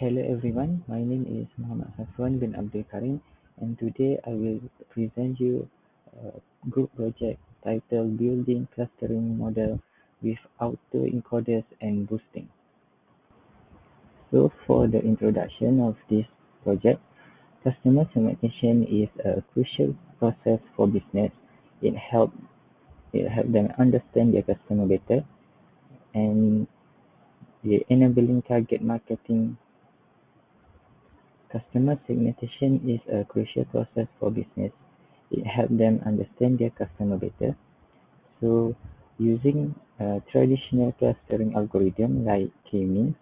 Hello everyone, my name is Muhammad Safwan bin Abdul Karim, and today I will present you a group project titled Building Clustering Model with Autoencoders and Boosting. So for the introduction of this project, customer segmentation is a crucial process for business. It helps them understand their customer better, and the enabling target marketing. Customer segmentation is a crucial process for business. It helps them understand their customer better. So, using traditional clustering algorithm like K-means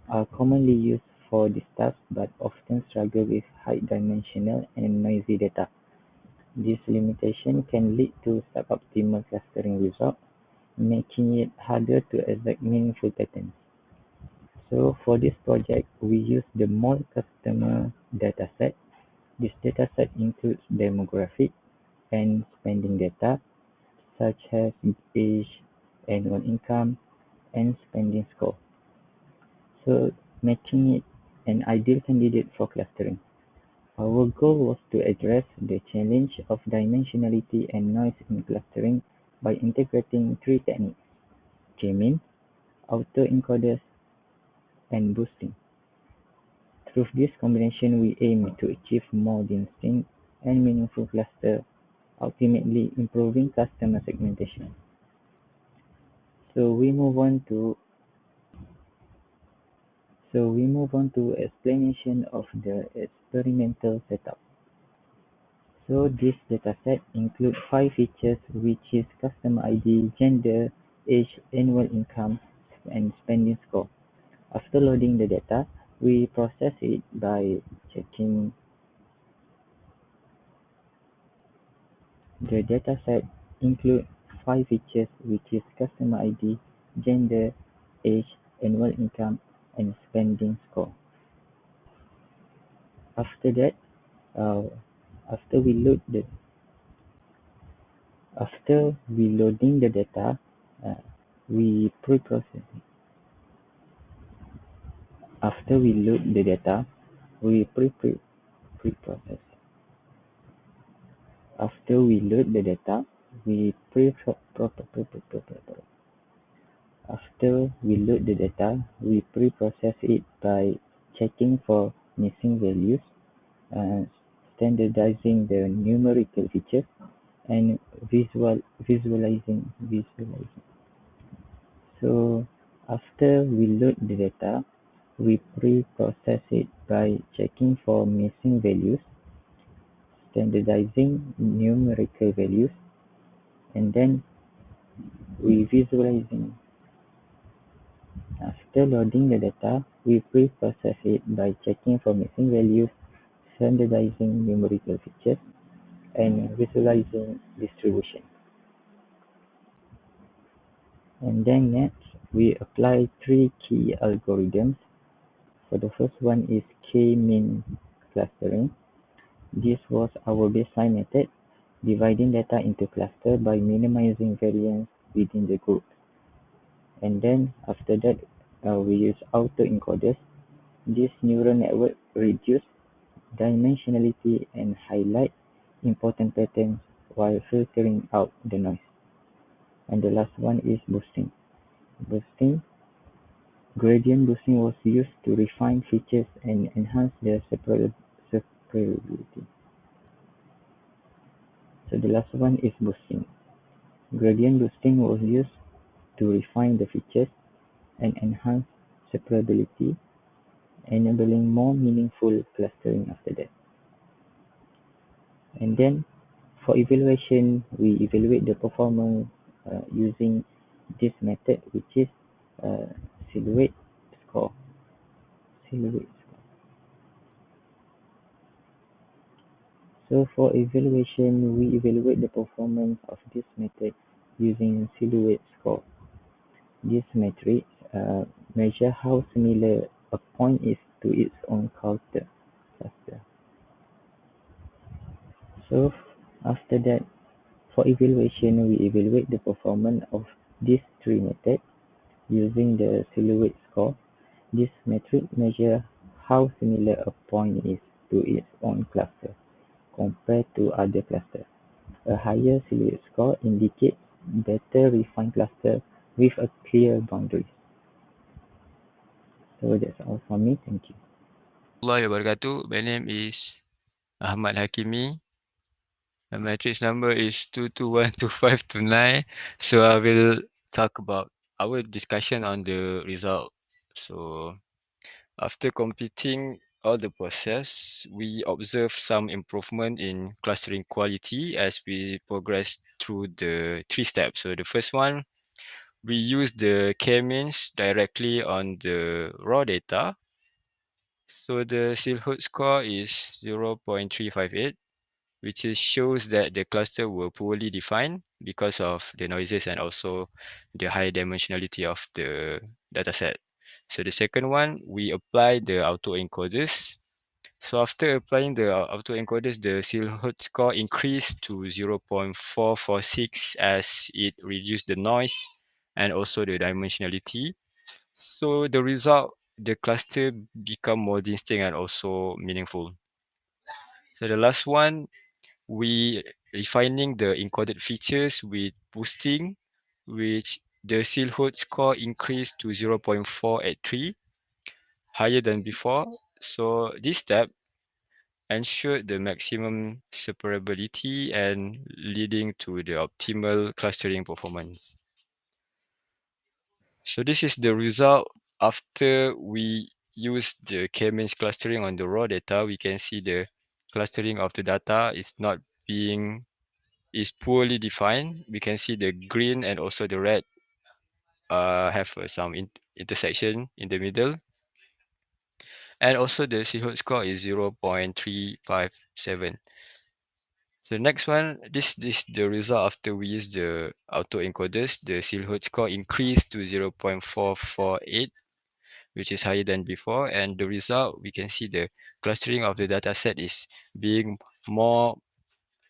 are commonly used for this task but often struggle with high-dimensional and noisy data. This limitation can lead to suboptimal clustering results, making it harder to extract meaningful patterns. So for this project, we use the mall customer dataset. This dataset includes demographic and spending data such as age, annual income, and spending score, so making it an ideal candidate for clustering. Our goal was to address the challenge of dimensionality and noise in clustering by integrating three techniques: K-means, autoencoders, and boosting. Through this combination, we aim to achieve more distinct and meaningful cluster, ultimately improving customer segmentation. So we move on to explanation of the experimental setup. So this dataset includes 5 features, which is customer ID, gender, age, annual income, and spending score. After loading the data, we process it by checking. The dataset includes 5 features, which is customer ID, gender, age, annual income, and spending score. After that, uh, after we load the after we loading the data, uh, we pre-process it. After we load the data, we pre-process. After we load the data, we pre After we load the data, we pre-process it by checking for missing values, uh, standardizing the numerical features, and visualizing. So after we load the data, we pre-process it by checking for missing values, standardizing numerical values, and then we visualizing. After loading the data, we pre-process it by checking for missing values, standardizing numerical features, and visualizing distribution. And then next, we apply 3 key algorithms. For the first one is K-mean clustering. This was our baseline method, dividing data into clusters by minimizing variance within the group. And then after that, we use autoencoders. This neural network reduce dimensionality and highlight important patterns while filtering out the noise. And the last one is boosting. Gradient boosting was used to refine features and enhance their separability. So the last one is boosting. Gradient boosting was used to refine the features and enhance separability, enabling more meaningful clustering after that. And then for evaluation, we evaluate the performance using this method, which is uh, silhouette score. Silhouette score. So for evaluation, we evaluate the performance of this method using silhouette score. This metric measure how similar a point is to its own cluster. So after that, for evaluation, we evaluate the performance of these 3 methods using the silhouette score. This metric measures how similar a point is to its own cluster compared to other clusters. A higher silhouette score indicates better refined cluster with a clear boundary. So that's all from me. Thank you. Allah wabarakatuh. My name is Ahmad Hakimi. My matrix number is 2212529. So I will talk about our discussion on the result. So after completing all the process, we observe some improvement in clustering quality as we progress through the 3 steps. So the first one, we use the k-means directly on the raw data. So the silhouette score is 0.358, which shows that the cluster were poorly defined because of the noises and also the high dimensionality of the dataset. So the second one, we apply the autoencoders. So after applying the autoencoders, the silhouette score increased to 0.446 as it reduced the noise and also the dimensionality. So the result, the cluster become more distinct and also meaningful. So the last one, we refining the encoded features with boosting, which the silhouette score increased to 0.483, higher than before. So this step ensured the maximum separability and leading to the optimal clustering performance. So this is the result after we use the k-means clustering on the raw data. We can see the clustering of the data is poorly defined. We can see the green and also the red have some intersection in the middle, and also the silhouette score is 0.357. So next one, this the result after we use the autoencoders. The silhouette score increased to 0.448, which is higher than before, and the result we can see the clustering of the dataset is being more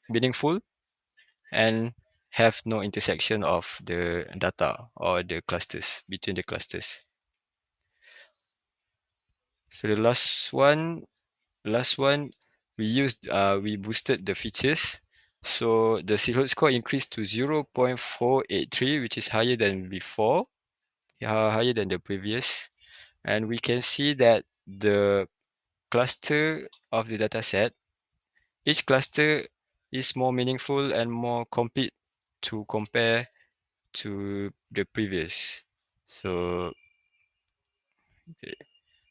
meaningful and have no intersection of the data or the clusters between the clusters. So the last one, we boosted the features. So the silhouette score increased to 0.483, which is higher than before, higher than the previous. And we can see that the cluster of the dataset, each cluster is more meaningful and more complete to compare to the previous. So, okay.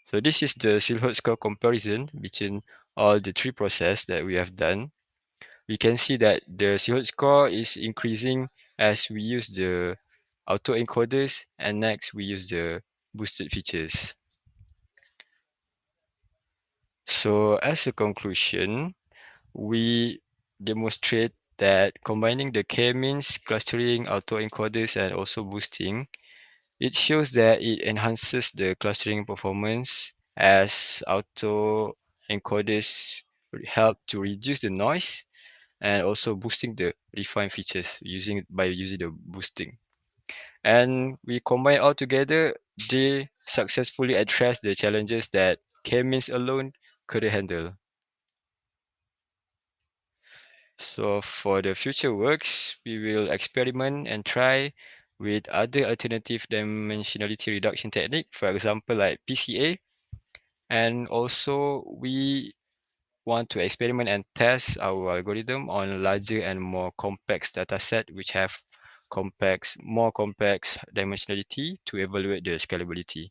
So this is the silhouette score comparison between all the 3 process that we have done. We can see that the silhouette score is increasing as we use the autoencoders, and next we use the boosted features. So as a conclusion, we demonstrate that combining the k-means, clustering, autoencoders, and also boosting, it shows that it enhances the clustering performance as autoencoders help to reduce the noise and also boosting the refined features by using the boosting. And we combine all together, they successfully address the challenges that k-means alone couldn't handle. So for the future works, we will experiment and try with other alternative dimensionality reduction technique, for example, like PCA. And also we want to experiment and test our algorithm on larger and more complex dataset, which have more complex dimensionality to evaluate the scalability.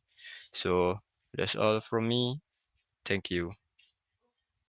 So that's all from me. Thank you.